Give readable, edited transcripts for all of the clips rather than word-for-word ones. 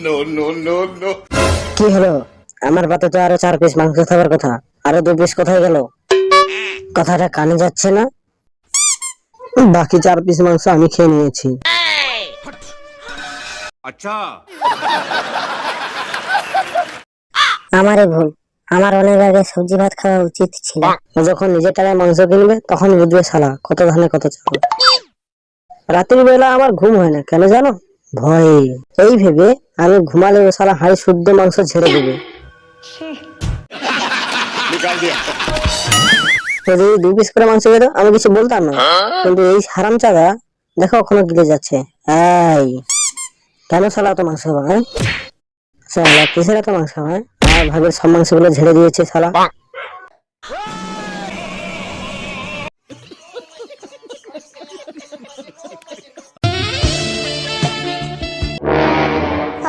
No no no no. কি হলো? আমার পাতে তো আরো 4 পিস মাংস থাকার কথা, আরো 2 পিস কোথায় গেল? কথাটা কানে যাচ্ছে না? বাকি 4 পিস মাংস আমি খেয়ে নিয়েছি। আচ্ছা, আমারই ভুল, আমার অনেক আগে সবজি ভাত খাওয়া উচিত ছিল। ও যখন নিজের টাকায় মাংস কিনবে তখন বুঝবে শালা কত ধানে কত চাল। রাত্রি বেলা আমার ঘুম হয় না কেন জানো? ভয়ে। এই ভেবে আমি ঘুমালে ও শালা হাড়ি শুদ্ধ মাংস ঝেড়ে দেবে। নিকাল দিয়া। তো যদি 2 পিস করে মাংস খেতো আমি কিছু বলতাম না, কিন্তু এই হারামজাদা দেখো ওখানে গিলে যাচ্ছে। এই কেন শালা তো মাংস খাবা? হ্যাঁ শালা কিসের এত মাংস? হ্যাঁ আমার ভাগের সব মাংসগুলো ঝেড়ে দিয়েছে শালা।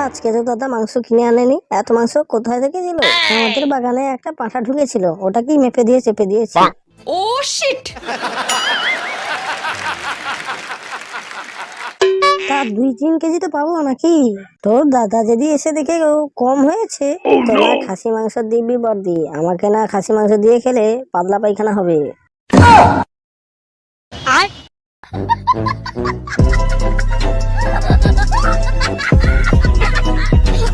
আজকে তো দাদা মাংস কিনে আনেনি, এত মাংস কোথায় থেকে দিল? আমাদের বাগানে একটা পাঁঠা ঢুকেছিল, ওটাকেই মেপে দিয়ে চেপে দিয়েছি। ও শিট। তা 2-3 কেজি তো পাবো নাকি? তোর দাদা যদি এসে দেখে ও কম হয়েছে, তোমার খাসি মাংস দিবি বর্দি, আমাকে না খাসি মাংস দিয়ে খেলে পাতলা পায়খানা হবে। আর